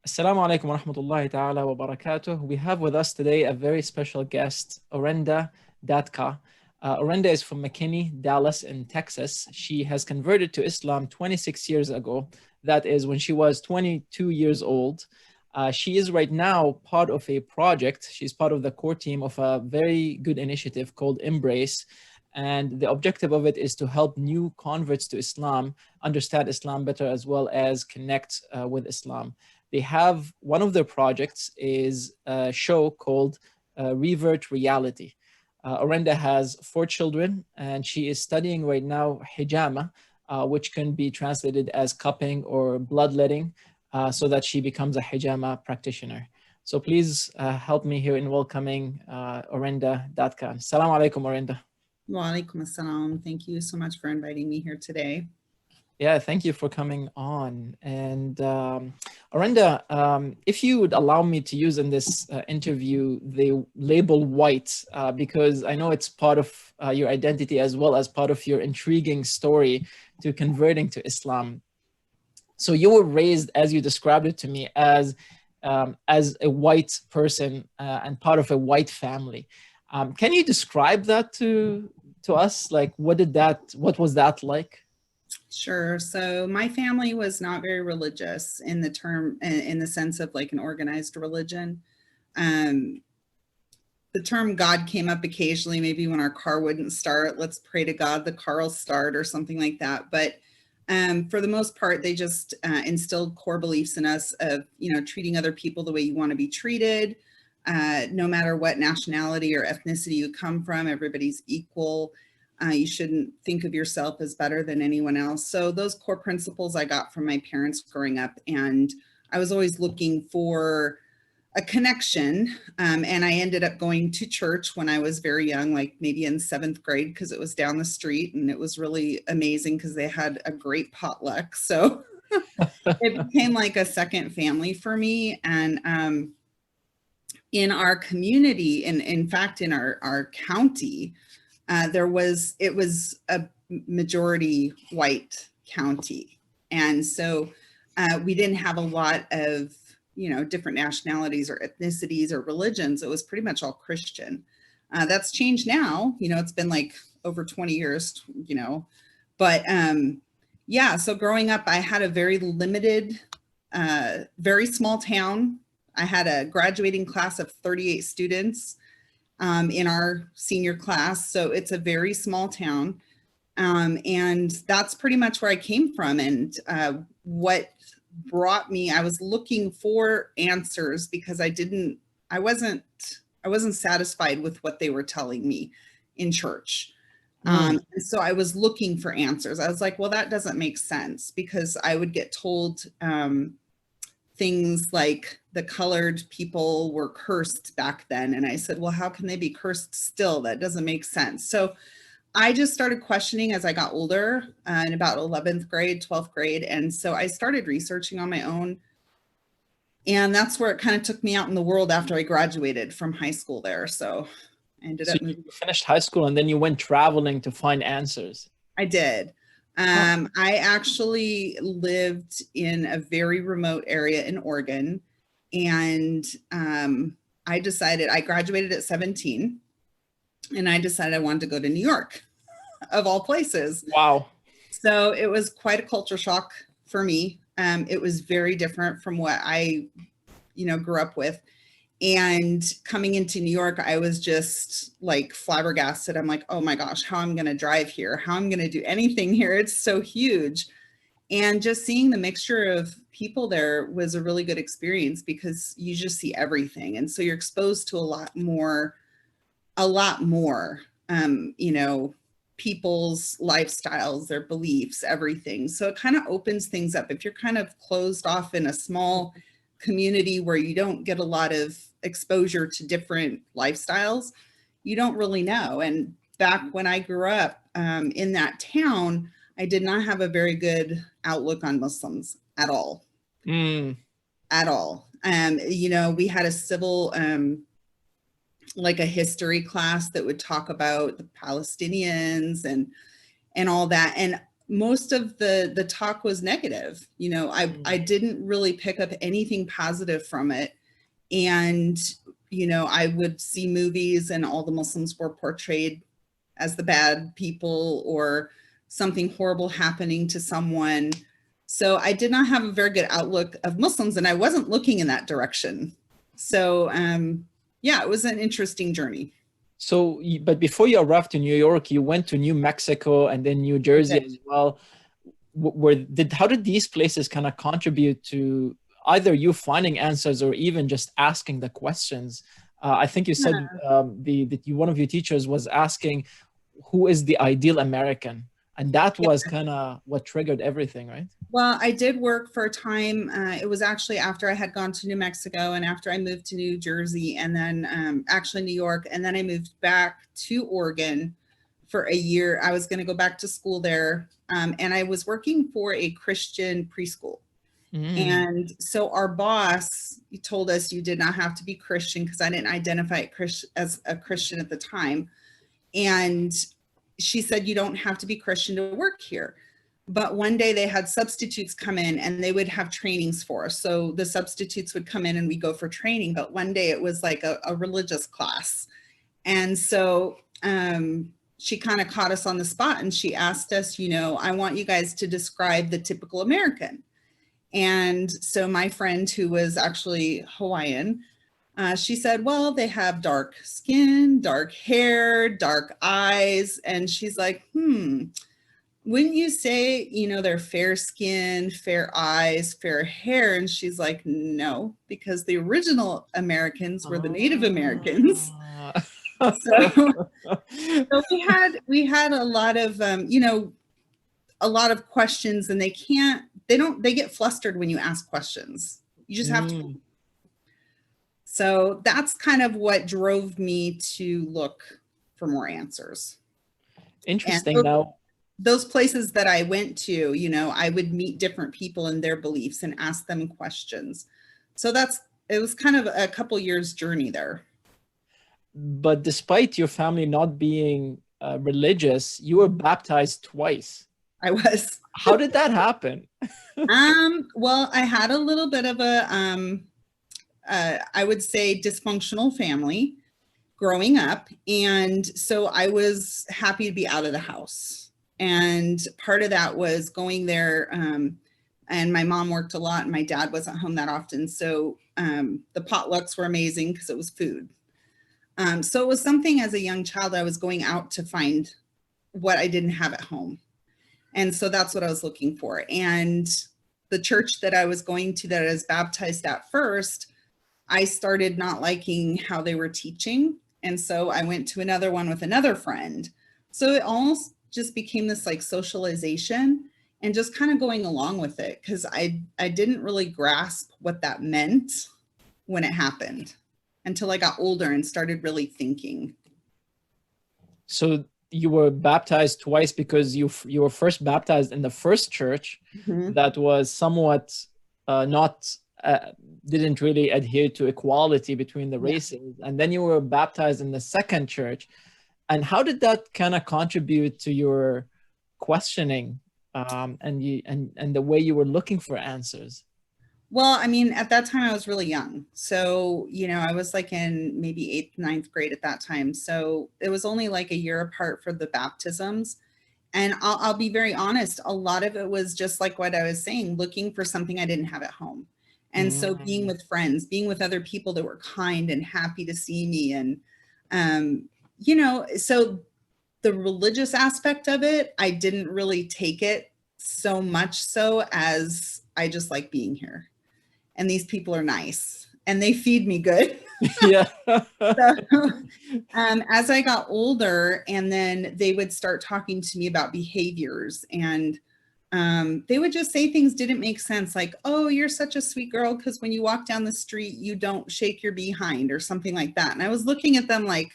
Assalamu alaikum wa rahmatullahi ta'ala wa barakatuh. We have with us today a very special guest, Orenda Dadkhah. Orenda is from Mckinney, Dallas in Texas. She has converted to Islam 26 years ago. That is when she was 22 years old. She is right now part of a project. She's part of the core team of a very good initiative called Embrace. And the objective of it is to help new converts to Islam understand Islam better as well as connect with Islam. They have one of their projects is a show called Revert Reality. Orenda has 4 children and she is studying right now hijama, which can be translated as cupping or bloodletting, so that she becomes a hijama practitioner. So please help me here in welcoming Orenda Dadkhah. Assalamu alaikum, Orenda. Wa alaikum assalam. Thank you so much for inviting me here today. Yeah, thank you for coming on. And Orenda, if you would allow me to use in this interview the label white, because I know it's part of your identity as well as part of your intriguing story to converting to Islam. So you were raised, as you described it to me, as a white person and part of a white family. Can you describe that to us? Like, what was that like? Sure. So my family was not very religious in the sense of like an organized religion. The term God came up occasionally, maybe when our car wouldn't start, let's pray to God, the car will start or something like that. But for the most part, they just instilled core beliefs in us of, treating other people the way you want to be treated. No matter what nationality or ethnicity you come from, everybody's equal. You shouldn't think of yourself as better than anyone else. So those core principles I got from my parents growing up, and I was always looking for a connection. And I ended up going to church when I was very young, like maybe in 7th grade, because it was down the street and it was really amazing because they had a great potluck. So it became like a second family for me. And in our community, and in fact, in our county, it was a majority white county. And so we didn't have a lot of, different nationalities or ethnicities or religions. It was pretty much all Christian. That's changed now. It's been like over 20 years, but yeah, so growing up, I had a very limited, very small town. I had a graduating class of 38 students in our senior class. So it's a very small town. And that's pretty much where I came from. And what brought me, I was looking for answers because I wasn't satisfied with what they were telling me in church. And so I was looking for answers. I was like, well, that doesn't make sense, because I would get told things like the colored people were cursed back then. And I said, well, how can they be cursed still? That doesn't make sense. So I just started questioning as I got older, in about 11th grade, 12th grade. And so I started researching on my own. And that's where it kind of took me out in the world after I graduated from high school there. So I ended up moving. You finished high school and then you went traveling to find answers. I did. I actually lived in a very remote area in Oregon, and I graduated at 17, and I decided I wanted to go to New York, of all places. Wow. So it was quite a culture shock for me. It was very different from what I, grew up with. And coming into New York, I was just like flabbergasted. I'm like, oh my gosh, how I'm going to drive here, how I'm going to do anything here. It's so huge. And just seeing the mixture of people there was a really good experience, because you just see everything. And so you're exposed to a lot more, people's lifestyles, their beliefs, everything. So it kind of opens things up. If you're kind of closed off in a small community where you don't get a lot of exposure to different lifestyles, you don't really know. And back when I grew up in that town, I did not have a very good outlook on Muslims at all. At all. We had a civil, like a history class that would talk about the Palestinians and all that. And most of the talk was negative. You know, I didn't really pick up anything positive from it. And, you know, I would see movies and all the Muslims were portrayed as the bad people or something horrible happening to someone. So I did not have a very good outlook of Muslims, and I wasn't looking in that direction. So yeah, it was an interesting journey. So, but before you arrived to New York, you went to New Mexico and then New Jersey as well. How did these places kind of contribute to either you finding answers or even just asking the questions? I think you said one of your teachers was asking, who is the ideal American? And that was kind of what triggered everything, right? Well, I did work for a time. It was actually after I had gone to New Mexico and after I moved to New Jersey and then actually New York. And then I moved back to Oregon for a year. I was going to go back to school there. And I was working for a Christian preschool. And so our boss told us you did not have to be Christian because I didn't identify as a Christian at the time. And she said, you don't have to be Christian to work here. But one day they had substitutes come in and they would have trainings for us. So the substitutes would come in and we go for training. But one day it was like a religious class. And so she kind of caught us on the spot and she asked us, you know, I want you guys to describe the typical American. And so my friend, who was actually Hawaiian, she said, well, they have dark skin, dark hair, dark eyes. And she's like, wouldn't you say, you know, they're fair skin, fair eyes, fair hair? And she's like, no, because the original Americans were the Native Americans. So we had a lot of, you know, a lot of questions, and they get flustered when you ask questions. You just have to. So that's kind of what drove me to look for more answers. Interesting. Now, those places that I went to, you know, I would meet different people and their beliefs and ask them questions. So it was kind of a couple years journey there. But despite your family not being religious, you were baptized twice. I was. How did that happen? Well, I had a little bit of a, I would say, dysfunctional family growing up. And so I was happy to be out of the house. And part of that was going there. And my mom worked a lot and my dad wasn't home that often. So the potlucks were amazing because it was food. So it was something as a young child, I was going out to find what I didn't have at home. And so that's what I was looking for. And the church that I was going to, that I was baptized at first, I started not liking how they were teaching. And so I went to another one with another friend. So it almost just became this like socialization and just kind of going along with it, because I didn't really grasp what that meant when it happened until I got older and started really thinking. So you were baptized twice because you were first baptized in the first church that was somewhat didn't really adhere to equality between the races. And then you were baptized in the second church. And how did that kind of contribute to your questioning and the way you were looking for answers? Well, I mean, at that time I was really young. So, you know, I was like in maybe 8th, 9th grade at that time. So it was only like a year apart for the baptisms. And I'll be very honest, a lot of it was just like what I was saying, looking for something I didn't have at home. And so being with friends, being with other people that were kind and happy to see me. And, you know, so the religious aspect of it, I didn't really take it so much so as I just like being here. And these people are nice and they feed me good. Yeah. So, as I got older, and then they would start talking to me about behaviors, and they would just say things didn't make sense. Like, oh, you're such a sweet girl, because when you walk down the street, you don't shake your behind, or something like that. And I was looking at them like,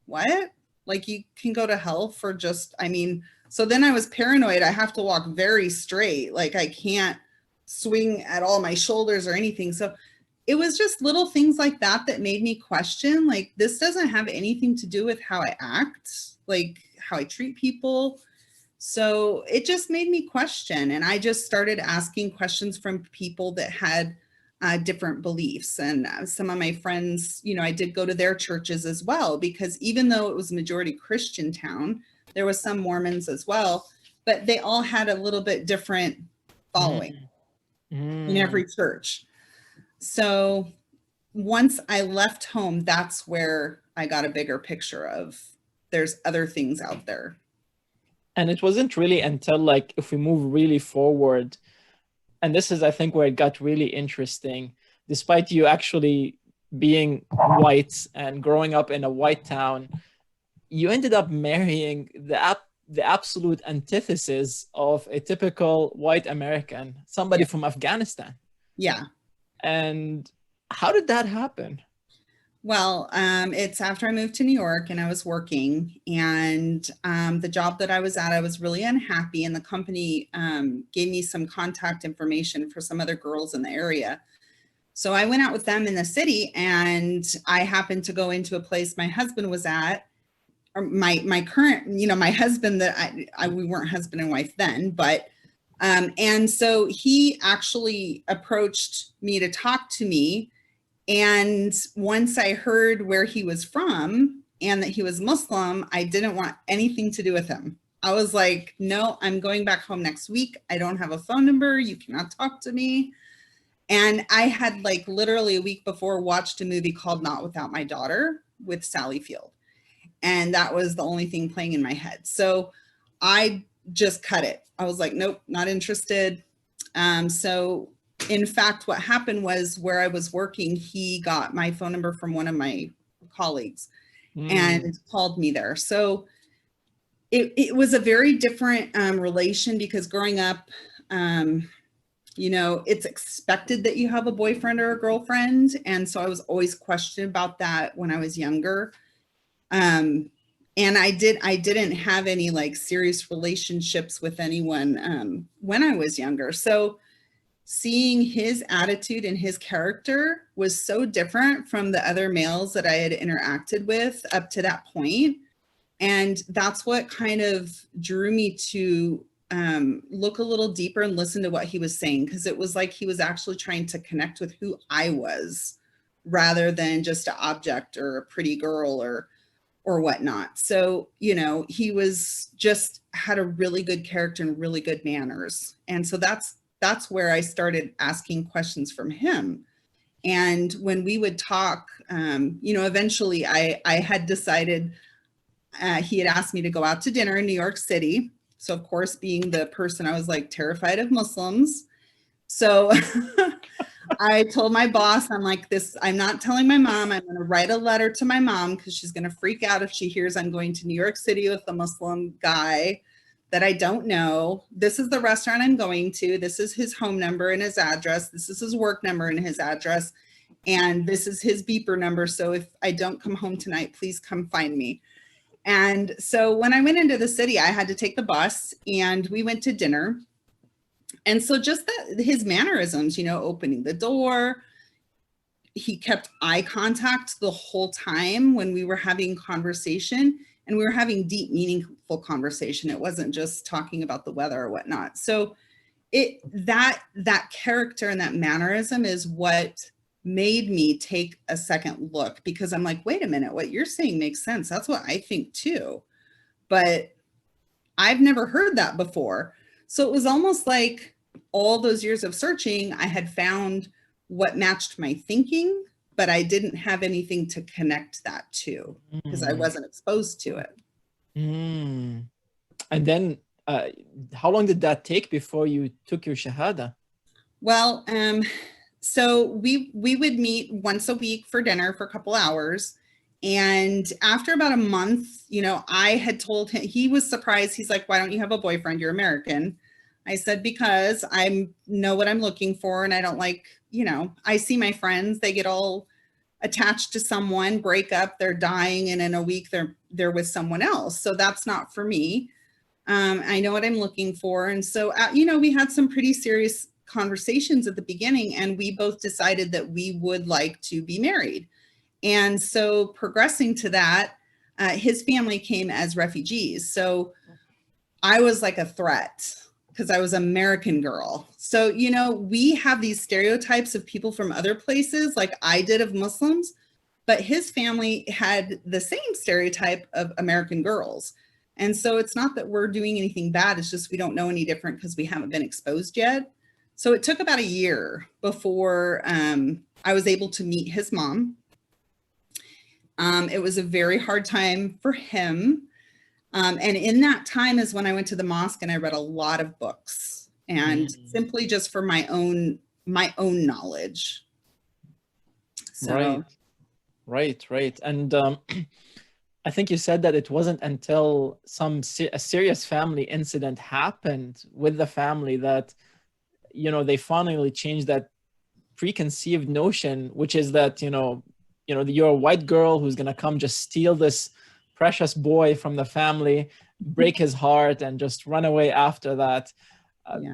what? Like, you can go to hell for just, I mean, so then I was paranoid. I have to walk very straight. Like, I can't swing at all my shoulders or anything. So it was just little things like that that made me question, like, this doesn't have anything to do with how I act, like how I treat people. So it just made me question. And I just started asking questions from people that had different beliefs. And some of my friends, you know, I did go to their churches as well, because even though it was a majority Christian town, there was some Mormons as well, but they all had a little bit different following in every church. So once I left home, that's where I got a bigger picture of there's other things out there. And it wasn't really until, like, if we move really forward, and this is, I think, where it got really interesting, despite you actually being white and growing up in a white town, you ended up marrying the absolute antithesis of a typical white American, somebody from Afghanistan. Yeah. And how did that happen? Well, it's after I moved to New York and I was working, and the job that I was at, I was really unhappy, and the company gave me some contact information for some other girls in the area. So I went out with them in the city, and I happened to go into a place my husband was at, or my current, you know, my husband that we weren't husband and wife then, but and so he actually approached me to talk to me. And once I heard where he was from and that he was Muslim, I didn't want anything to do with him. I was like, no, I'm going back home next week. I don't have a phone number. You cannot talk to me. And I had, like, literally a week before watched a movie called Not Without My Daughter with Sally Field. And that was the only thing playing in my head. So I just cut it. I was like, nope, not interested. So in fact, what happened was, where I was working, he got my phone number from one of my colleagues and called me there. So it was a very different relation, because growing up, you know, it's expected that you have a boyfriend or a girlfriend. And so I was always questioned about that when I was younger. And I didn't have any, like, serious relationships with anyone when I was younger. So seeing his attitude and his character was so different from the other males that I had interacted with up to that point. And that's what kind of drew me to look a little deeper and listen to what he was saying, because it was like he was actually trying to connect with who I was, rather than just an object or a pretty girl or whatnot. So, you know, he was just had a really good character and really good manners. And so that's where I started asking questions from him. And when we would talk, you know, eventually I had decided, he had asked me to go out to dinner in New York City. So of course, being the person, I was like terrified of Muslims. So I told my boss, I'm like, I'm not telling my mom. I'm going to write a letter to my mom, because she's going to freak out if she hears I'm going to New York City with a Muslim guy that I don't know. This is the restaurant I'm going to. This is his home number and his address. This is his work number and his address. And this is his beeper number. So if I don't come home tonight, please come find me. And so when I went into the city, I had to take the bus, and we went to dinner. And so just his mannerisms, you know, opening the door, he kept eye contact the whole time when we were having conversation, and we were having deep, meaningful conversation. It wasn't just talking about the weather or whatnot. So that character and that mannerism is what made me take a second look, because I'm like, wait a minute, what you're saying makes sense. That's what I think too. But I've never heard that before. So it was almost like all those years of searching, I had found what matched my thinking, but I didn't have anything to connect that to, because I wasn't exposed to it. And then how long did that take before you took your Shahada? Well, so we would meet once a week for dinner for a couple hours. And after about a month, you know, I had told him, he was surprised. He's like, why don't you have a boyfriend? You're American. I said, because I know what I'm looking for. And I don't like, you know, I see my friends, they get all attached to someone, break up, they're dying, and in a week they're with someone else. So that's not for me. I know what I'm looking for. And so, you know, we had some pretty serious conversations at the beginning, and we both decided that we would like to be married. And so progressing to that, his family came as refugees. So I was like a threat because I was an American girl. So, you know, we have these stereotypes of people from other places, like I did of Muslims, but his family had the same stereotype of American girls. And so it's not that we're doing anything bad. It's just we don't know any different because we haven't been exposed yet. So it took about a year before I was able to meet his mom. It was a very hard time for him. And in that time is when I went to the mosque and I read a lot of books, and simply just for my own knowledge. So. Right. And I think you said that it wasn't until a serious family incident happened with the family that, you know, they finally changed that preconceived notion, which is that, you're a white girl who's going to come just steal this precious boy from the family, break his heart, and just run away after that.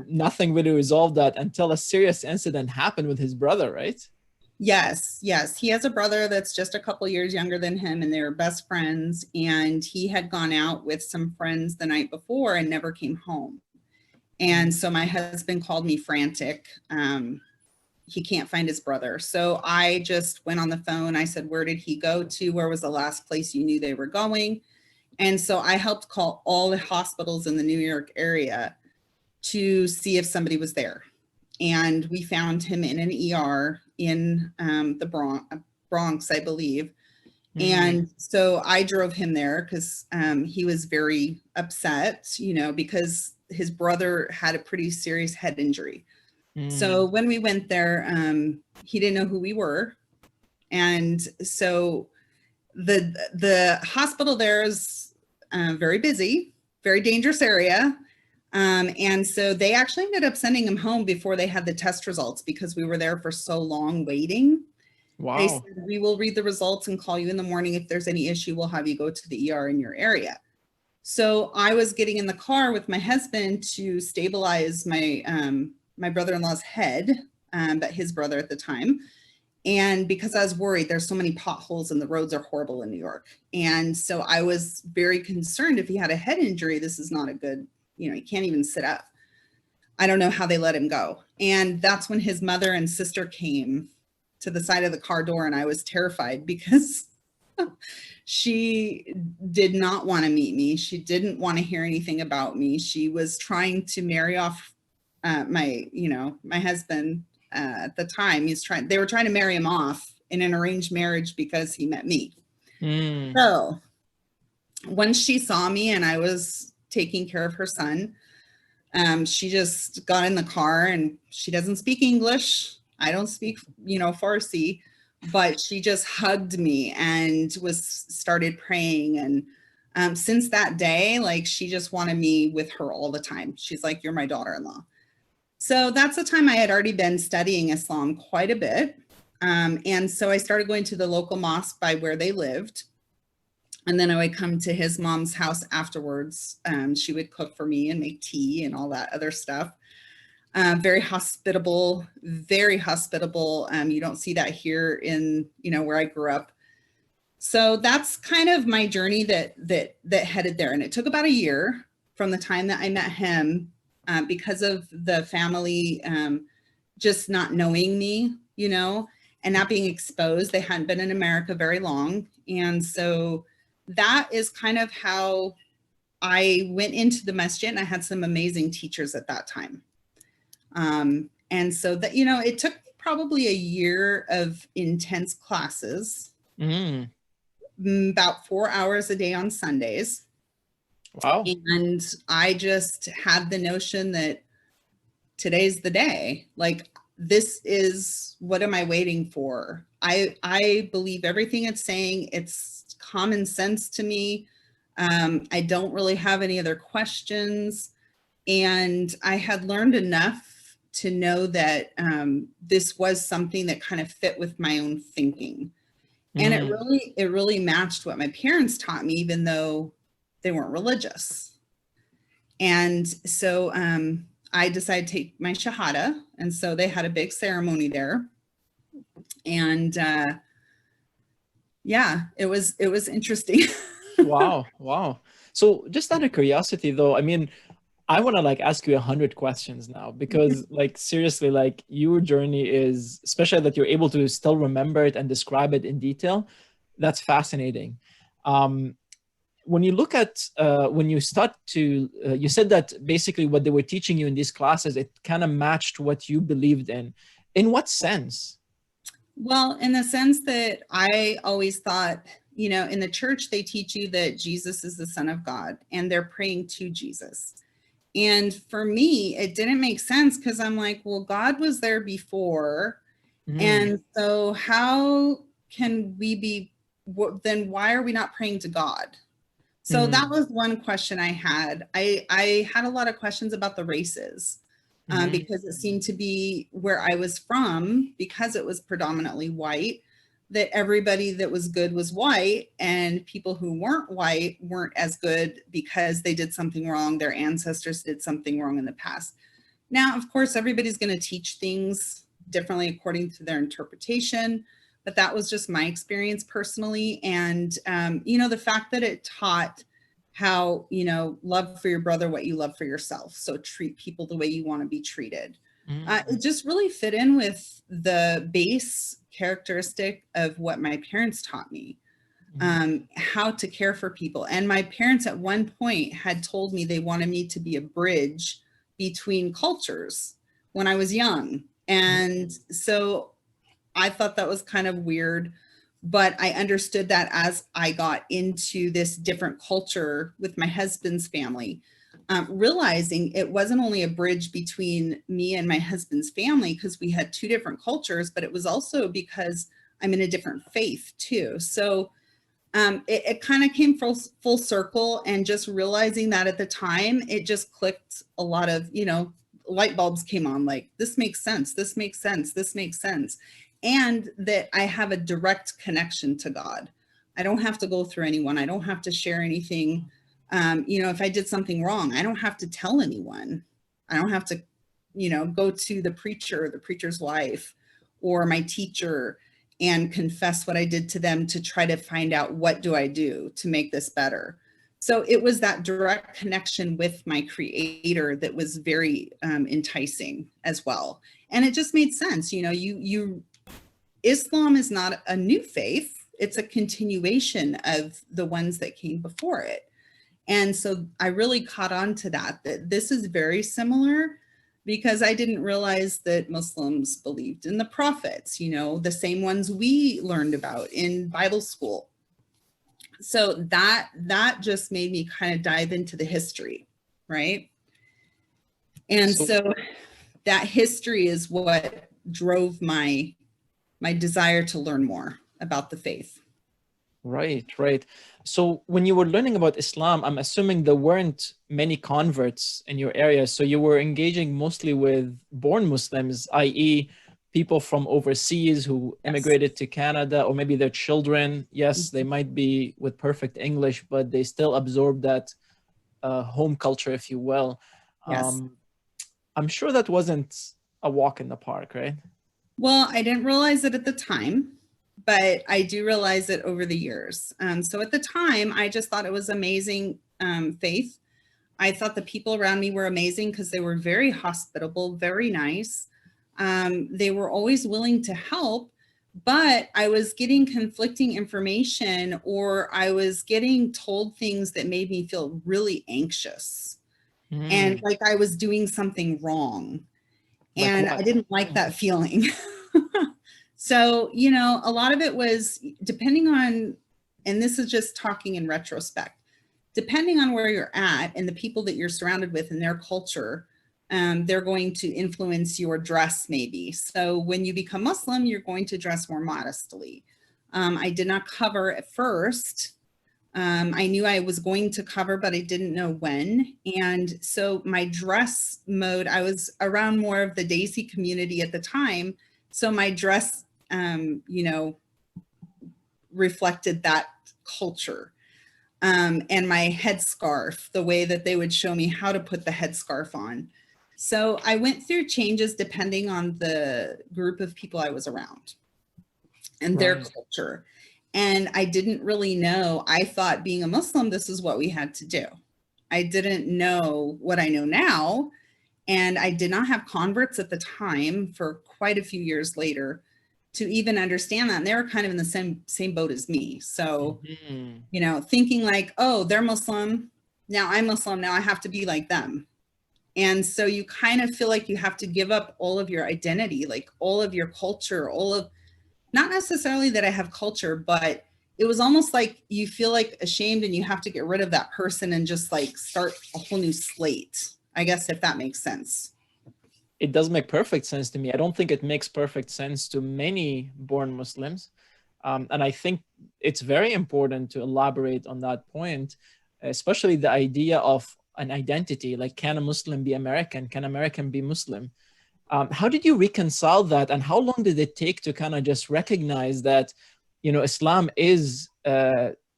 Nothing really resolved that until a serious incident happened with his brother, right? Yes. He has a brother that's just a couple years younger than him, and they were best friends. And he had gone out with some friends the night before and never came home. And so my husband called me frantic. He can't find his brother. So I just went on the phone. I said, where did he go to? Where was the last place you knew they were going? And so I helped call all the hospitals in the New York area to see if somebody was there. And we found him in an ER in the Bronx, I believe. And so I drove him there because he was very upset, you know, because his brother had a pretty serious head injury. So when we went there, he didn't know who we were. And so the hospital there is very busy, very dangerous area. And so they actually ended up sending him home before they had the test results because we were there for so long waiting. Wow. They said, we will read the results and call you in the morning. If there's any issue, we'll have you go to the ER in your area. So I was getting in the car with my husband to stabilize my my brother-in-law's head, but his brother at the time. And because I was worried, there's so many potholes and the roads are horrible in New York. And so I was very concerned if he had a head injury, this is not a good, you know, he can't even sit up. I don't know how they let him go. And that's when his mother and sister came to the side of the car door, and I was terrified because she did not want to meet me. She didn't want to hear anything about me. She was trying to marry off my husband at the time. They were trying to marry him off in an arranged marriage because he met me. So once she saw me and I was taking care of her son, she just got in the car, and she doesn't speak English. I don't speak, Farsi, but she just hugged me and started praying. And since that day, like, she just wanted me with her all the time. She's like, you're my daughter-in-law. So that's the time I had already been studying Islam quite a bit. And so I started going to the local mosque by where they lived. And then I would come to his mom's house afterwards. She would cook for me and make tea and all that other stuff. Very hospitable, very hospitable. You don't see that here in, where I grew up. So that's kind of my journey that headed there. And it took about a year from the time that I met him, because of the family just not knowing me, and not being exposed. They hadn't been in America very long. And so that is kind of how I went into the masjid, and I had some amazing teachers at that time. And so that, it took probably a year of intense classes, about 4 hours a day on Sundays. Wow. And I just had the notion that today's the day. Like, this is, what am I waiting for? I believe everything it's saying. It's common sense to me. I don't really have any other questions. And I had learned enough to know that this was something that kind of fit with my own thinking. And it really matched what my parents taught me, even though they weren't religious. And so I decided to take my Shahada. And so they had a big ceremony there. And yeah, it was interesting. Wow. So just out of curiosity though, I mean, I want to like ask you 100 questions now because like seriously, like your journey is, especially that you're able to still remember it and describe it in detail. That's fascinating. Um, when you look at when you start to you said that basically what they were teaching you in these classes, it kind of matched what you believed in what sense? Well, in the sense that I always thought, you know, in the church, they teach you that Jesus is the Son of God and they're praying to Jesus. And for me, it didn't make sense because I'm like, well, God was there before. Mm, And so how can we be, then why are we not praying to God? So that mm, was one question I had. I had a lot of questions about the races mm, because it seemed to be where I was from, because it was predominantly white, that everybody that was good was white, and people who weren't white weren't as good because they did something wrong. Their ancestors did something wrong in the past. Now, of course, everybody's going to teach things differently according to their interpretation, but that was just my experience personally. And, you know, the fact that it taught how, you know, love for your brother what you love for yourself. So treat people the way you want to be treated. It mm, just really fit in with the base characteristic of what my parents taught me, mm, how to care for people. And my parents at one point had told me they wanted me to be a bridge between cultures when I was young. mm, And so I thought that was kind of weird, but I understood that as I got into this different culture with my husband's family, realizing it wasn't only a bridge between me and my husband's family because we had two different cultures, but it was also because I'm in a different faith too. So it kind of came full circle, and just realizing that at the time, it just clicked. A lot of, you know, light bulbs came on, like, this makes sense, this makes sense, this makes sense. And that I have a direct connection to God. I don't have to go through anyone. I don't have to share anything. You know, if I did something wrong, I don't have to tell anyone. I don't have to, you know, go to the preacher, the preacher's wife, or my teacher and confess what I did to them to try to find out, what do I do to make this better? So it was that direct connection with my creator that was very enticing as well. And it just made sense. You know, Islam is not a new faith. It's a continuation of the ones that came before it. And so I really caught on to that this is very similar, because I didn't realize that Muslims believed in the prophets, you know, the same ones we learned about in Bible school. So that just made me kind of dive into the history, right? And so so that history is what drove my desire to learn more about the faith. right, right. So when you were learning about Islam, I'm assuming there weren't many converts in your area. So you were engaging mostly with born Muslims, i.e., people from overseas who Yes. immigrated to Canada, or maybe their children. Yes, they might be with perfect English, but they still absorb that home culture, if you will. Yes. Um, I'm sure that wasn't a walk in the park, right? Well, I didn't realize it at the time, but I do realize it over the years. So at the time, I just thought it was amazing faith. I thought the people around me were amazing because they were very hospitable, very nice. They were always willing to help, but I was getting conflicting information, or I was getting told things that made me feel really anxious and Mm, like I was doing something wrong. like And I what? didn't like that feeling. So, you know, a lot of it was depending on, and this is just talking in retrospect, depending on where you're at and the people that you're surrounded with and their culture, they're going to influence your dress maybe. So when you become Muslim, you're going to dress more modestly. I did not cover at first. I knew I was going to cover, but I didn't know when. And so my dress mode, I was around more of the Daisy community at the time. So my dress, you know, reflected that culture. And my headscarf, the way that they would show me how to put the headscarf on. So I went through changes depending on the group of people I was around and their Right. culture. And I didn't really know. I thought being a Muslim, this is what we had to do. I didn't know what I know now. And I did not have converts at the time for quite a few years later to even understand that. And they were kind of in the same boat as me. So, you know, thinking like, oh, they're Muslim. Now I'm Muslim. Now I have to be like them. And so you kind of feel like you have to give up all of your identity, like all of your culture, all of, not necessarily that I have culture, but it was almost like you feel like ashamed and you have to get rid of that person and just like start a whole new slate, I guess, if that makes sense. It does make perfect sense to me. I don't think it makes perfect sense to many born Muslims. And I think it's very important to elaborate on that point, especially the idea of an identity, like can a Muslim be American? Can American be Muslim? How did you reconcile that? And how long did it take to kind of just recognize that, you know, Islam is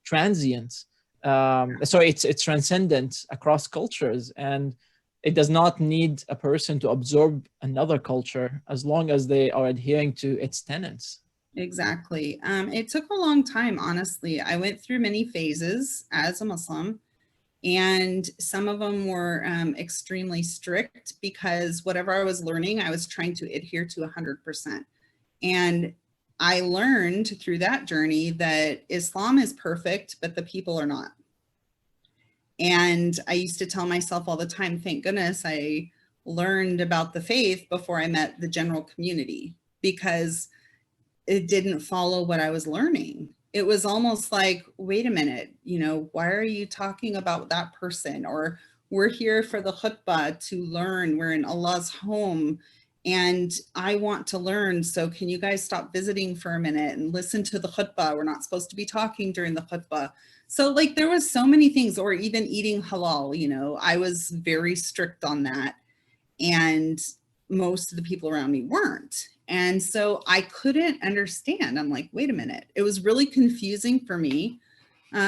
transient? Sorry, it's transcendent across cultures, and it does not need a person to absorb another culture as long as they are adhering to its tenets. Exactly. It took a long time, honestly. I went through many phases as a Muslim, and some of them were extremely strict because whatever I was learning, I was trying to adhere to 100%. And I learned through that journey that Islam is perfect, but the people are not. And I used to tell myself all the time, thank goodness I learned about the faith before I met the general community, because it didn't follow what I was learning. It was almost like, wait a minute, you know, why are you talking about that person? Or we're here for the khutbah to learn. We're in Allah's home and I want to learn. So can you guys stop visiting for a minute and listen to the khutbah? We're not supposed to be talking during the khutbah. So like there was so many things, or even eating halal, you know, I was very strict on that. And most of the people around me weren't. And so I couldn't understand. I'm like, wait a minute. It was really confusing for me.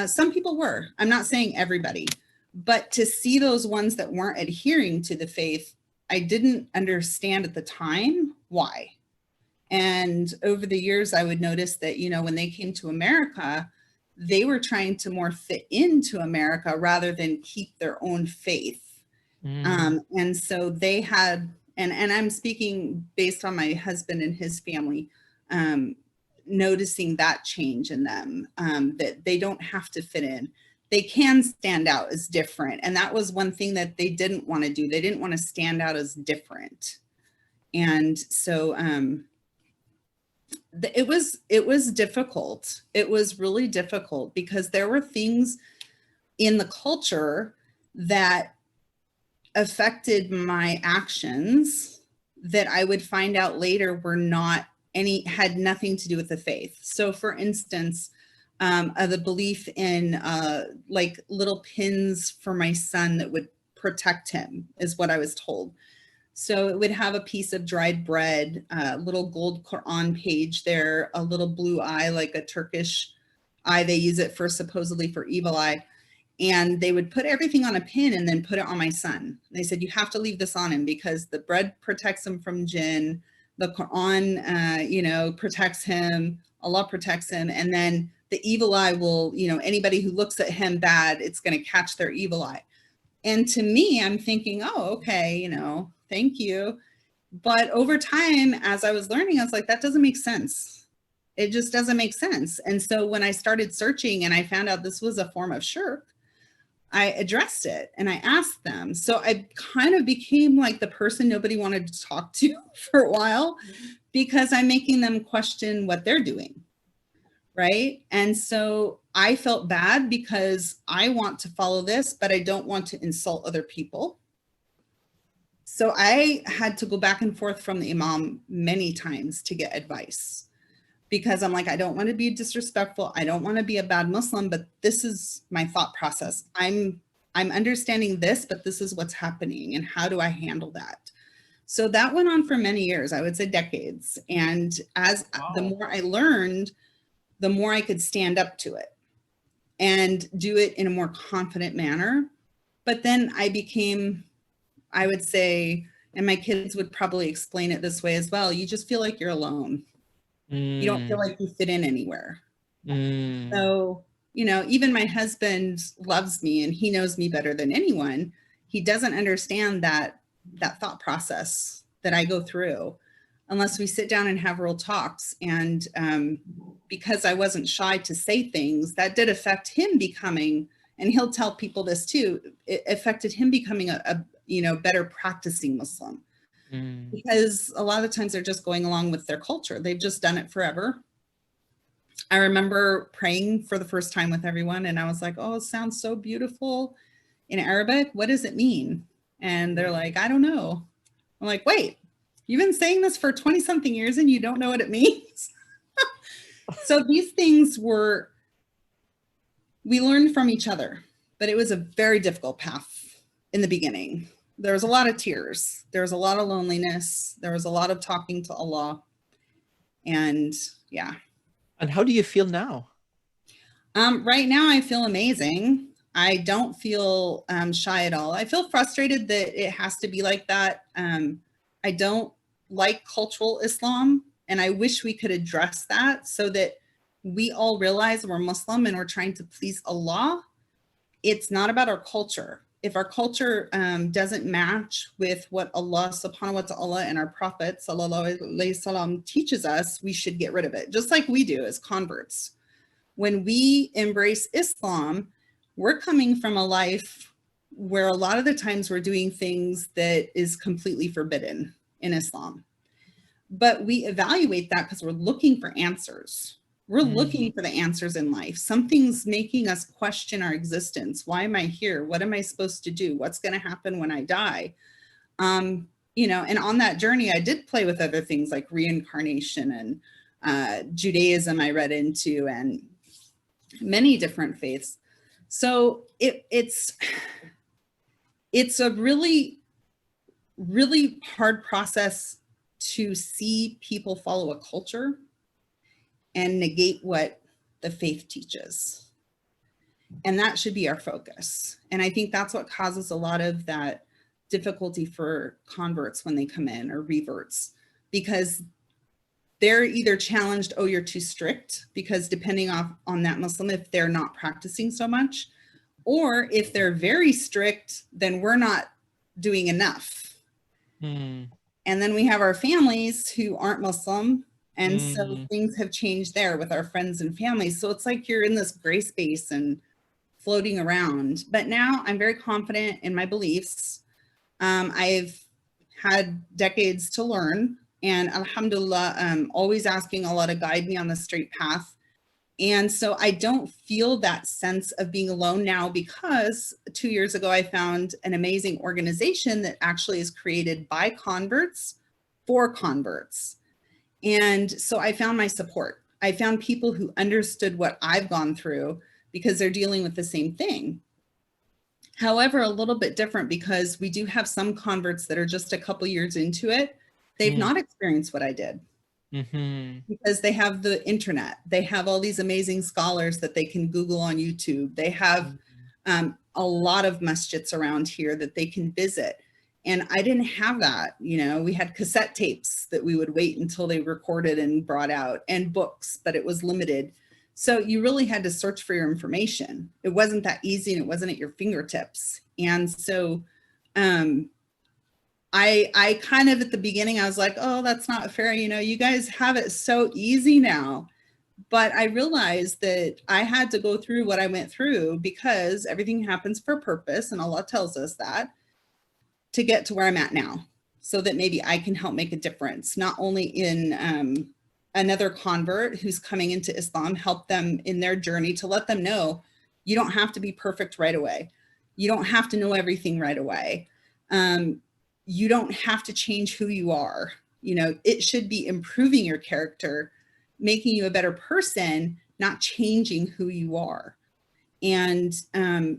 Some people were, I'm not saying everybody, but to see those ones that weren't adhering to the faith, I didn't understand at the time why. And over the years, I would notice that, you know, when they came to America, they were trying to more fit into America rather than keep their own faith. And so they had, and I'm speaking based on my husband and his family, noticing that change in them, that they don't have to fit in. They can stand out as different. And that was one thing that they didn't want to do. They didn't want to stand out as different. And so it was difficult. It was really difficult because there were things in the culture that affected my actions that I would find out later were not had nothing to do with the faith. So for instance, the belief in like little pins for my son that would protect him is what I was told. So it would have a piece of dried bread, a little gold Quran page there, a little blue eye, like a Turkish eye. They use it for supposedly for evil eye. And they would put everything on a pin and then put it on my son. They said, you have to leave this on him because the bread protects him from jinn. The Quran, you know, protects him. Allah protects him. And then the evil eye will, you know, anybody who looks at him bad, it's going to catch their evil eye. And to me, I'm thinking, oh, okay, you know, thank you. But over time, as I was learning, I was like, that doesn't make sense. It just doesn't make sense. And so when I started searching and I found out this was a form of shirk, I addressed it and I asked them. So I kind of became like the person nobody wanted to talk to for a while because I'm making them question what they're doing. Right. And so I felt bad because I want to follow this, but I don't want to insult other people. So I had to go back and forth from the imam many times to get advice. Because I'm like, I don't want to be disrespectful. I don't want to be a bad Muslim, but this is my thought process. I'm understanding this, but this is what's happening. And how do I handle that? So that went on for many years, I would say decades. And as the more I learned, the more I could stand up to it and do it in a more confident manner. But then I became, I would say, and my kids would probably explain it this way as well, you just feel like you're alone. You don't feel like you fit in anywhere. Mm. So, you know, even my husband loves me and he knows me better than anyone. He doesn't understand that thought process that I go through unless we sit down and have real talks. And because I wasn't shy to say things, that did affect him becoming, and he'll tell people this too, it affected him becoming a you know, better practicing Muslim. Because a lot of times they're just going along with their culture. They've just done it forever. I remember praying for the first time with everyone, and I was like, oh, it sounds so beautiful in Arabic. What does it mean? And they're like, I don't know. I'm like, wait, you've been saying this for 20 something years and you don't know what it means? So these things we learned from each other, but it was a very difficult path in the beginning. There was a lot of tears. There was a lot of loneliness. There was a lot of talking to Allah. And yeah. And how do you feel now? Right now, I feel amazing. I don't feel shy at all. I feel frustrated that it has to be like that. I don't like cultural Islam, and I wish we could address that so that we all realize we're Muslim and we're trying to please Allah. It's not about our culture. If our culture doesn't match with what Allah subhanahu wa ta'ala and our Prophet sallallahu alaihi wasallam teaches us, we should get rid of it, just like we do as converts. When we embrace Islam, we're coming from a life where a lot of the times we're doing things that is completely forbidden in Islam. But we evaluate that because we're looking for answers. We're looking for the answers in life. Something's making us question our existence. Why am I here? What am I supposed to do? What's going to happen when I die? You know, and on that journey, I did play with other things like reincarnation and Judaism I read into, and many different faiths. So it's a really, really hard process to see people follow a culture and negate what the faith teaches. And that should be our focus. And I think that's what causes a lot of that difficulty for converts when they come in, or reverts, because they're either challenged, oh, you're too strict, because depending on that Muslim, if they're not practicing so much, or if they're very strict, then we're not doing enough. And then we have our families who aren't Muslim. And so things have changed there with our friends and families. So it's like you're in this gray space and floating around. But now I'm very confident in my beliefs. I've had decades to learn, and alhamdulillah, I'm always asking Allah to guide me on the straight path. And so I don't feel that sense of being alone now, because 2 years ago, I found an amazing organization that actually is created by converts for converts. And so I found my support. I found people who understood what I've gone through, because they're dealing with the same thing. However, a little bit different, because we do have some converts that are just a couple years into it. They've not experienced what I did. Because they have the internet. They have all these amazing scholars that they can Google on YouTube. They have a lot of masjids around here that they can visit. And I didn't have that. You know, we had cassette tapes that we would wait until they recorded and brought out, and books, but it was limited. So you really had to search for your information. It wasn't that easy, and it wasn't at your fingertips. And so I kind of, at the beginning, I was like, oh, that's not fair. You know, you guys have it so easy now. But I realized that I had to go through what I went through, because everything happens for a purpose, and Allah tells us that, to get to where I'm at now, so that maybe I can help make a difference, not only in another convert who's coming into Islam, help them in their journey, to let them know you don't have to be perfect right away. You don't have to know everything right away. You don't have to change who you are. You know, it should be improving your character, making you a better person, not changing who you are. And,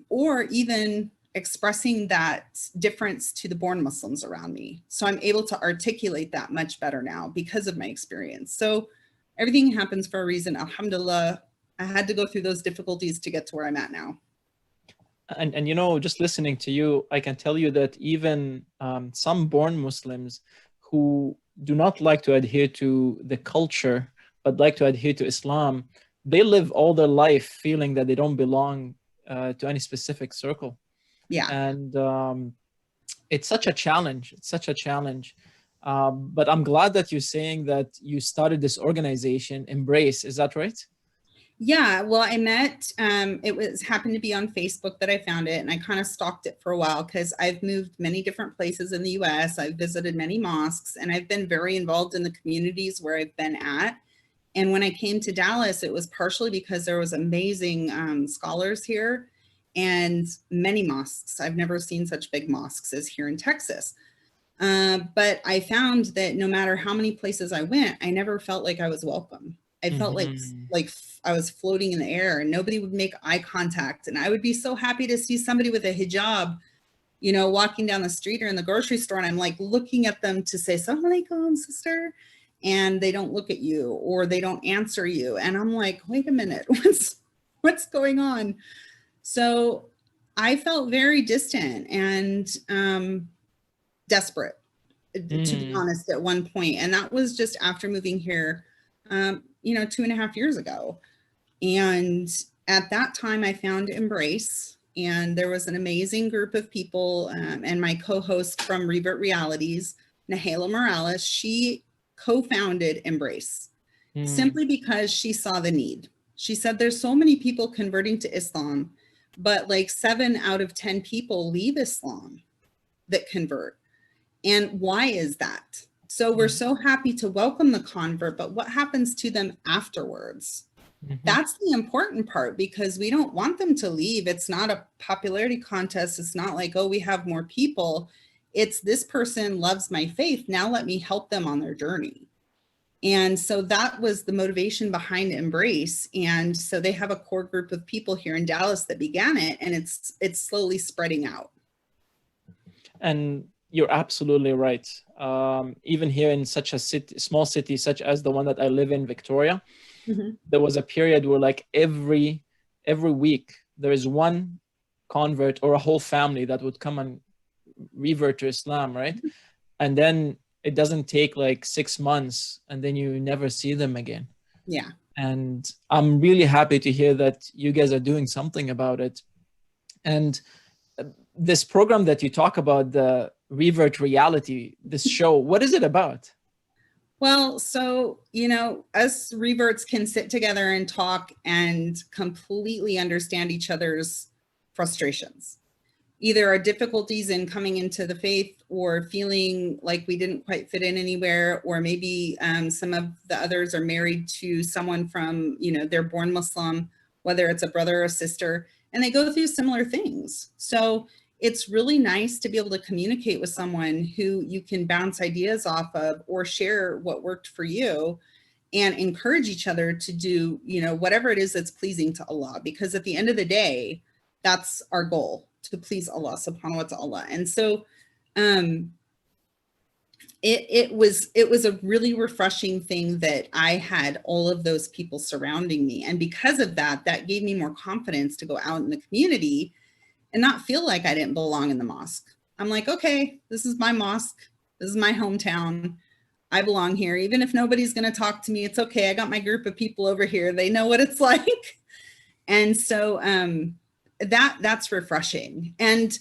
or even expressing that difference to the born Muslims around me. So I'm able to articulate that much better now because of my experience. So everything happens for a reason. Alhamdulillah, I had to go through those difficulties to get to where I'm at now. And you know, just listening to you, I can tell you that even some born Muslims who do not like to adhere to the culture, but like to adhere to Islam, they live all their life feeling that they don't belong to any specific circle. Yeah. And it's such a challenge. It's such a challenge. But I'm glad that you're saying that you started this organization, Embrace. Is that right? Yeah, well, I met, it was happened to be on Facebook that I found it, and I kind of stalked it for a while because I've moved many different places in the US. I've visited many mosques, and I've been very involved in the communities where I've been at. And when I came to Dallas, it was partially because there was amazing scholars here and many mosques. I've never seen such big mosques as here in Texas. But I found that no matter how many places I went, I never felt like I was welcome. I felt like I was floating in the air, and nobody would make eye contact. And I would be so happy to see somebody with a hijab, you know, walking down the street or in the grocery store, and I'm like looking at them to say, "Assalamu alaikum, sister," and they don't look at you or they don't answer you. And I'm like, wait a minute, what's going on? So I felt very distant and desperate, to be honest, at one point. And that was just after moving here, you know, 2.5 years ago. And at that time I found Embrace, and there was an amazing group of people, and my co-host from Revert Realities, Nahala Morales, she co-founded Embrace simply because she saw the need. She said there's so many people converting to Islam, but like 7 out of 10 people leave Islam that convert. And why is that? So we're so happy to welcome the convert, but what happens to them afterwards? That's the important part, because we don't want them to leave. It's not a popularity contest. It's not like, oh, we have more people. It's this person loves my faith. Now let me help them on their journey. And so that was the motivation behind Embrace. And so they have a core group of people here in Dallas that began it, and it's slowly spreading out. And you're absolutely right. Even here in such a small city such as the one that I live in, Victoria, there was a period where like every week there is one convert or a whole family that would come and revert to Islam, right? And then it doesn't take like 6 months, and then you never see them again. Yeah. And I'm really happy to hear that you guys are doing something about it. And this program that you talk about, the Revert Reality, this show, what is it about? Well, so, you know, us reverts can sit together and talk and completely understand each other's frustrations, either our difficulties in coming into the faith or feeling like we didn't quite fit in anywhere, or maybe some of the others are married to someone from, you know, they're born Muslim, whether it's a brother or a sister, and they go through similar things. So it's really nice to be able to communicate with someone who you can bounce ideas off of or share what worked for you, and encourage each other to do, you know, whatever it is that's pleasing to Allah, because at the end of the day, that's our goal, to please Allah subhanahu wa ta'ala. And so it was a really refreshing thing that I had all of those people surrounding me. And because of that, that gave me more confidence to go out in the community and not feel like I didn't belong in the mosque. I'm like, okay, this is my mosque. This is my hometown. I belong here. Even if nobody's going to talk to me, it's okay. I got my group of people over here. They know what it's like. And so that's refreshing. And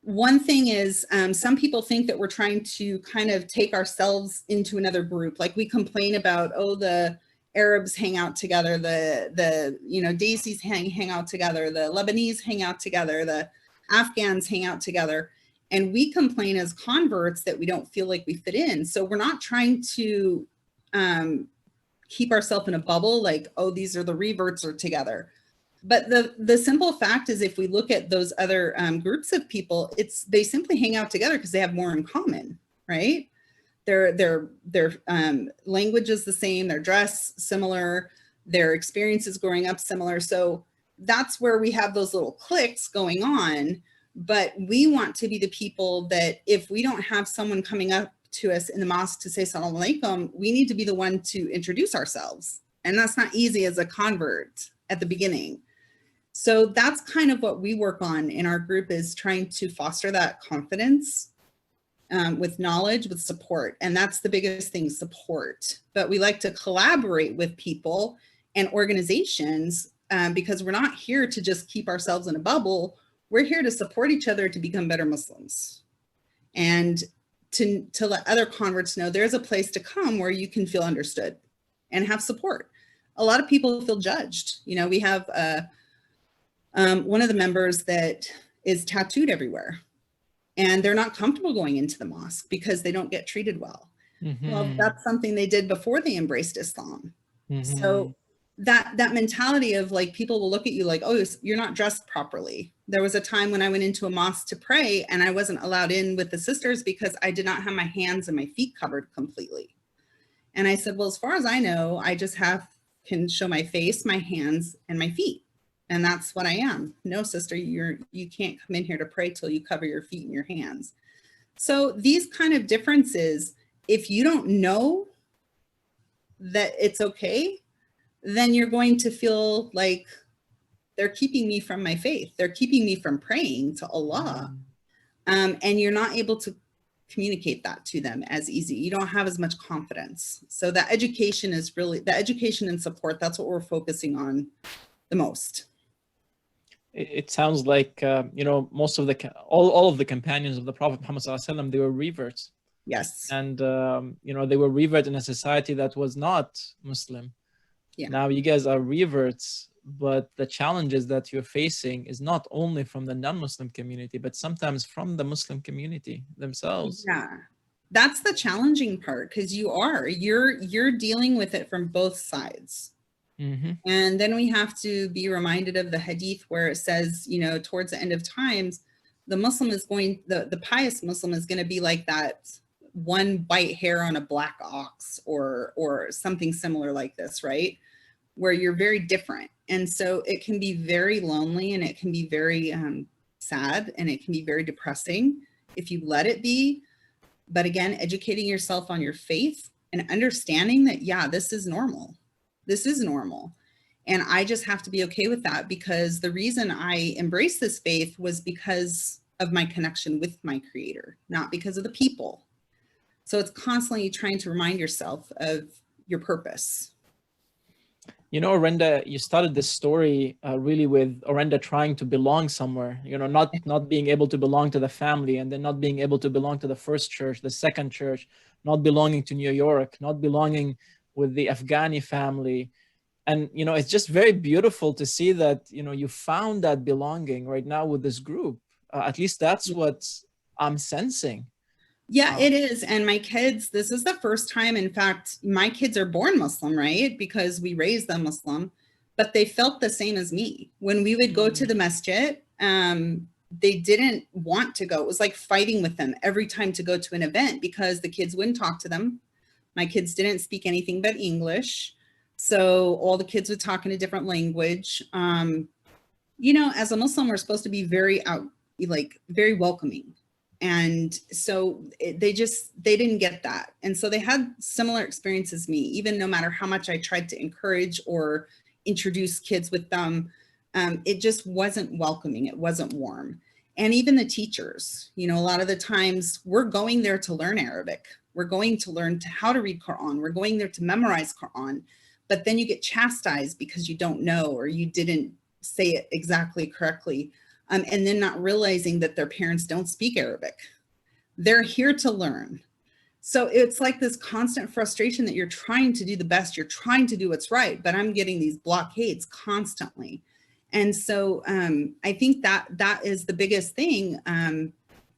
one thing is, some people think that we're trying to kind of take ourselves into another group. Like we complain about, oh, the Arabs hang out together, the you know, Desis hang out together, the Lebanese hang out together, the Afghans hang out together. And we complain as converts that we don't feel like we fit in. So we're not trying to keep ourselves in a bubble like, oh, these are the reverts are together. But the simple fact is, if we look at those other groups of people, they simply hang out together because they have more in common, right? Their language is the same, their dress similar, their experiences growing up similar. So that's where we have those little cliques going on. But we want to be the people that if we don't have someone coming up to us in the mosque to say salam alaikum, we need to be the one to introduce ourselves. And that's not easy as a convert at the beginning. So that's kind of what we work on in our group, is trying to foster that confidence with knowledge, with support. And that's the biggest thing, support. But we like to collaborate with people and organizations, because we're not here to just keep ourselves in a bubble. We're here to support each other to become better Muslims, and to let other converts know there's a place to come where you can feel understood and have support. A lot of people feel judged. You know, we have one of the members that is tattooed everywhere, and they're not comfortable going into the mosque because they don't get treated well. Well, that's something they did before they embraced Islam. So that mentality of like, people will look at you like, oh, you're not dressed properly. There was a time when I went into a mosque to pray and I wasn't allowed in with the sisters because I did not have my hands and my feet covered completely. And I said, well, as far as I know, I just can show my face, my hands, and my feet. And that's what I am. No, sister, you can't come in here to pray till you cover your feet and your hands. So these kind of differences, if you don't know that it's okay, then you're going to feel like they're keeping me from my faith. They're keeping me from praying to Allah. And you're not able to communicate that to them as easy. You don't have as much confidence. So that education is really, the education and support, that's what we're focusing on the most. It sounds like, you know, most of all of the companions of the Prophet Muhammad ﷺ, they were reverts. Yes. And, you know, they were revert in a society that was not Muslim. Yeah. Now you guys are reverts, but the challenges that you're facing is not only from the non-Muslim community, but sometimes from the Muslim community themselves. Yeah, that's the challenging part, because you're dealing with it from both sides. And then we have to be reminded of the hadith where it says, you know, towards the end of times, the Muslim is the pious Muslim is going to be like that one white hair on a black ox, or something similar like this, right? Where you're very different. And so it can be very lonely, and it can be very sad, and it can be very depressing if you let it be. But again, educating yourself on your faith and understanding that, yeah, this is normal. This is normal. And I just have to be okay with that, because the reason I embraced this faith was because of my connection with my Creator, not because of the people. So it's constantly trying to remind yourself of your purpose. You know, Orenda, you started this story really with Orenda trying to belong somewhere, you know, not being able to belong to the family, and then not being able to belong to the first church, the second church, not belonging to New York, not belonging with the Afghani family. And, you know, it's just very beautiful to see that, you know, you found that belonging right now with this group. At least that's what I'm sensing. Yeah, it is. And my kids, this is the first time, in fact, my kids are born Muslim, right? Because we raised them Muslim, but they felt the same as me. When we would go to the masjid, they didn't want to go. It was like fighting with them every time to go to an event, because the kids wouldn't talk to them. My kids didn't speak anything but English. So all the kids would talk in a different language. You know, as a Muslim, we're supposed to be very very welcoming. And so they didn't get that. And so they had similar experiences as me, even no matter how much I tried to encourage or introduce kids with them, it just wasn't welcoming. It wasn't warm. And even the teachers, you know, a lot of the times we're going there to learn Arabic. We're going to learn how to read Quran. We're going there to memorize Quran. But then you get chastised because you don't know, or you didn't say it exactly correctly. And then not realizing that their parents don't speak Arabic. They're here to learn. So it's like this constant frustration that you're trying to do the best, you're trying to do what's right, but I'm getting these blockades constantly. And so I think that is the biggest thing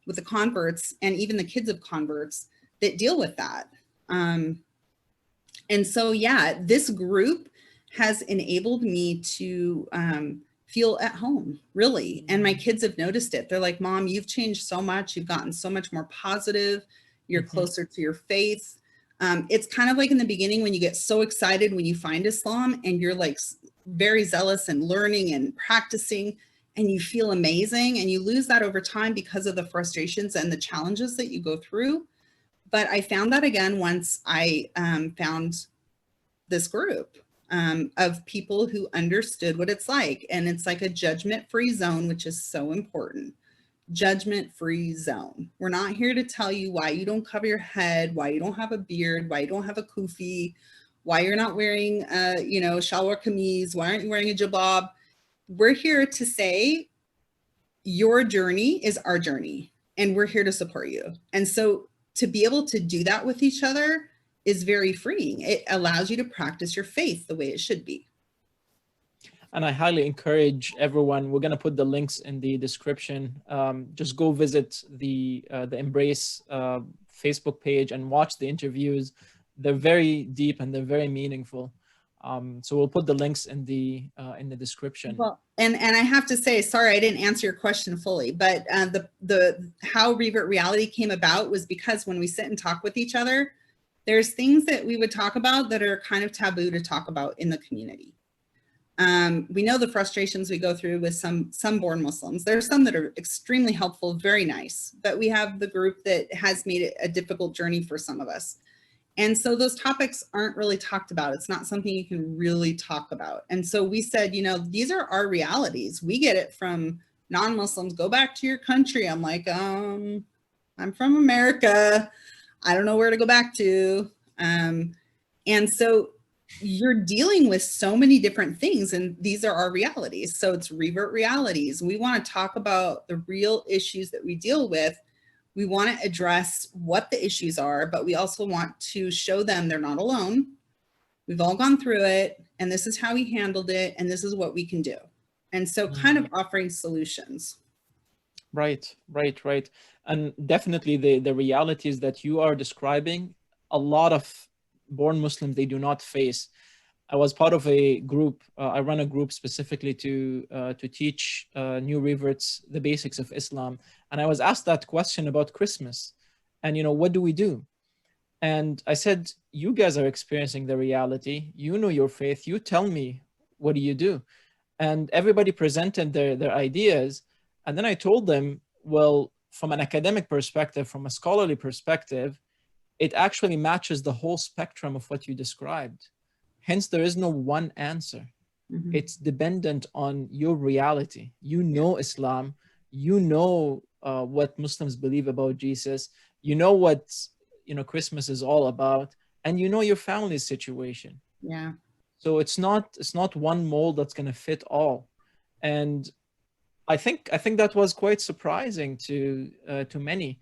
with the converts, and even the kids of converts that deal with that. And so, yeah, this group has enabled me to feel at home, really. And my kids have noticed it. They're like, Mom, you've changed so much. You've gotten so much more positive. You're closer to your faith. It's kind of like in the beginning when you get so excited when you find Islam and you're like very zealous and learning and practicing, and you feel amazing, and you lose that over time because of the frustrations and the challenges that you go through. But I found that again once I found this group of people who understood what it's like. And it's like a judgment-free zone, which is so important. Judgment-free zone. We're not here to tell you why you don't cover your head, why you don't have a beard, why you don't have a kufi, why you're not wearing, you know, shalwar kameez, why aren't you wearing a jabab? We're here to say your journey is our journey and we're here to support you. And so to be able to do that with each other is very freeing. It allows you to practice your faith the way it should be. And I highly encourage everyone. We're going to put the links in the description. Just go visit the Embrace Facebook page and watch the interviews. They're very deep and they're very meaningful. So we'll put the links in the description. Well, and I have to say, sorry, I didn't answer your question fully, but the how Revert Reality came about was because when we sit and talk with each other, there's things that we would talk about that are kind of taboo to talk about in the community. We know the frustrations we go through with some born Muslims. There's some that are extremely helpful, very nice, but we have the group that has made it a difficult journey for some of us. And so those topics aren't really talked about. It's not something you can really talk about. And so we said, you know, these are our realities. We get it from non-Muslims. Go back to your country. I'm like, I'm from America. I don't know where to go back to. And so you're dealing with so many different things, and these are our realities. So it's Revert Realities. We want to talk about the real issues that we deal with. We want to address what the issues are, but we also want to show them they're not alone. We've all gone through it, and this is how we handled it, and this is what we can do. And so kind of offering solutions. Right. And definitely the realities that you are describing, a lot of born Muslims, they do not face. I was part of a group. I run a group specifically to teach new reverts the basics of Islam. And I was asked that question about Christmas. And, you know, what do we do? And I said, you guys are experiencing the reality. You know your faith. You tell me, what do you do? And everybody presented their ideas. And then I told them, well, from an academic perspective, from a scholarly perspective, it actually matches the whole spectrum of what you described. Hence, there is no one answer. Mm-hmm. It's dependent on your reality. You know Islam. You know what Muslims believe about Jesus. You know what, you know, Christmas is all about, and you know your family's situation. Yeah. So it's not one mold that's going to fit all. And I think that was quite surprising to many.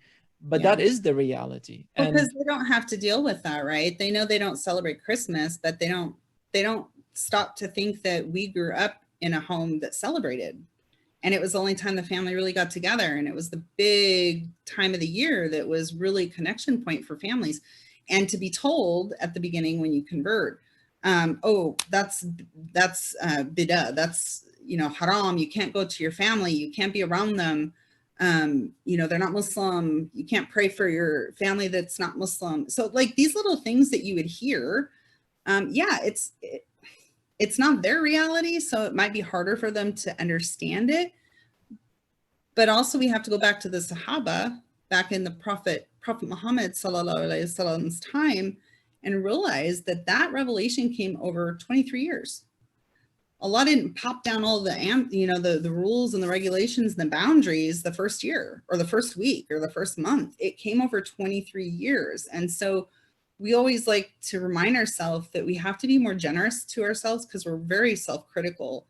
But that is the reality. Well, because they don't have to deal with that, right? They know they don't celebrate Christmas, but they don't stop to think that we grew up in a home that celebrated. And it was the only time the family really got together. And it was the big time of the year that was really a connection point for families. And to be told at the beginning when you convert, oh, that's bidah, that's, you know, haram, you can't go to your family, you can't be around them. You know, they're not Muslim. You can't pray for your family that's not Muslim. So like these little things that you would hear, yeah, it's not their reality. So it might be harder for them to understand it. But also we have to go back to the Sahaba back in the Prophet Muhammad sallallahu alaihi wasallam's time and realize that revelation came over 23 years. Allah didn't pop down all the, you know, the rules and the regulations and the boundaries the first year or the first week or the first month. It came over 23 years. And so we always like to remind ourselves that we have to be more generous to ourselves because we're very self-critical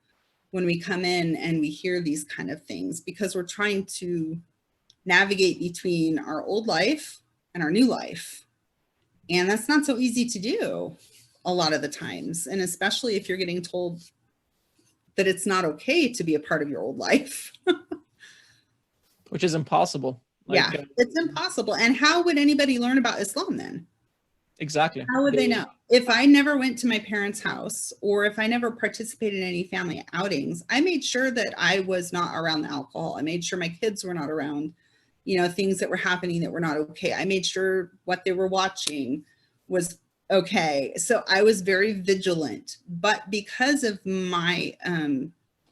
when we come in and we hear these kind of things because we're trying to navigate between our old life and our new life. And that's not so easy to do a lot of the times. And especially if you're getting told that it's not okay to be a part of your old life. Which is impossible. Like, yeah, it's impossible. And how would anybody learn about Islam then? Exactly. How would they know? If I never went to my parents' house or if I never participated in any family outings, I made sure that I was not around the alcohol. I made sure my kids were not around, you know, things that were happening that were not okay. I made sure what they were watching was okay. So I was very vigilant, but because of my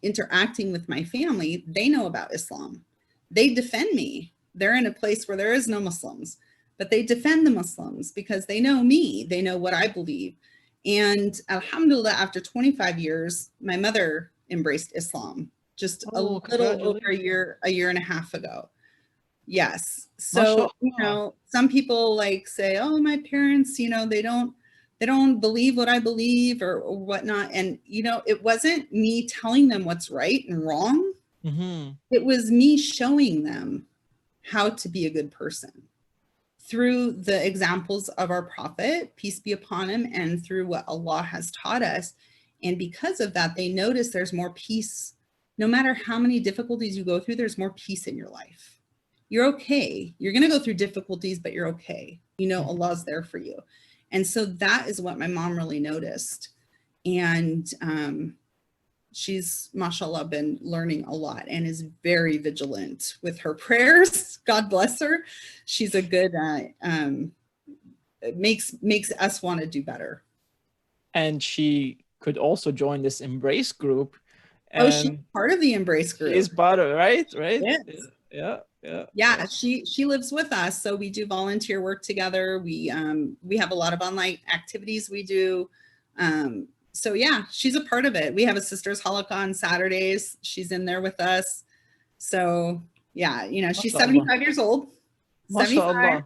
interacting with my family, they know about Islam. They defend me. They're in a place where there is no Muslims, but they defend the Muslims because they know me. They know what I believe. And alhamdulillah, after 25 years, my mother embraced Islam just a little over a year and a half ago. Yes. So, you know, some people like say, oh, my parents, you know, they don't they don't believe what I believe or whatnot. And, you know, it wasn't me telling them what's right and wrong. It was me showing them how to be a good person through the examples of our prophet, peace be upon him, and through what Allah has taught us. And because of that, they notice there's more peace. No matter how many difficulties you go through, there's more peace in your life. You're okay. You're going to go through difficulties, but you're okay. You know, Allah's there for you. And so that is what my mom really noticed. And she's, mashallah, been learning a lot and is very vigilant with her prayers. God bless her. She's a good, makes us want to do better. And she could also join this Embrace group. Oh, she's part of the Embrace group. She's part of, right? Yes. Yeah, she lives with us, so we do volunteer work together. We have a lot of online activities we do. So yeah, she's a part of it. We have a sisters halaqah on Saturdays. She's in there with us. So yeah, you know, she's 75 years old. 75.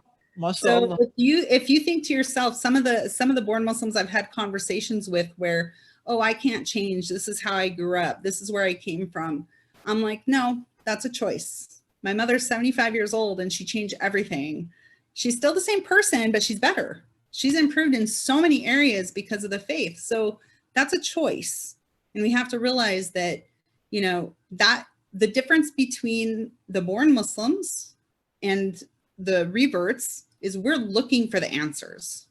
So if you think to yourself, some of the born Muslims I've had conversations with where, oh, I can't change, this is how I grew up, this is where I came from. I'm like, no, that's a choice. My mother's 75 years old and she changed everything. She's still the same person, but she's better. She's improved in so many areas because of the faith. So that's a choice. And we have to realize that, you know, that the difference between the born Muslims and the reverts is we're looking for the answers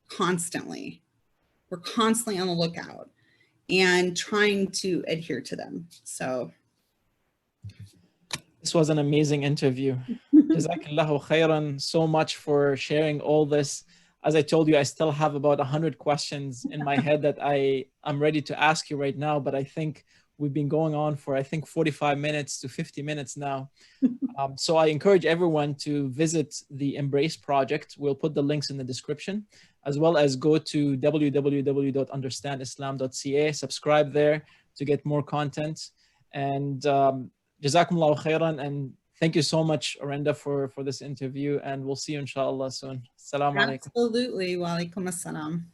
constantly. We're constantly on the lookout and trying to adhere to them. So this was an amazing interview. Jazakallahu khairan so much for sharing all this. As I told you, I still have about 100 questions in my head that I'm ready to ask you right now, but I think we've been going on for, I think, 45 minutes to 50 minutes now. So I encourage everyone to visit the Embrace project. We'll put the links in the description, as well as go to www.understandislam.ca, subscribe there to get more content. And Jazakumullahu khairan, and thank you so much, Orenda, for this interview, and we'll see you inshallah soon. Assalamu alaikum. Absolutely. Wa alaikum assalam.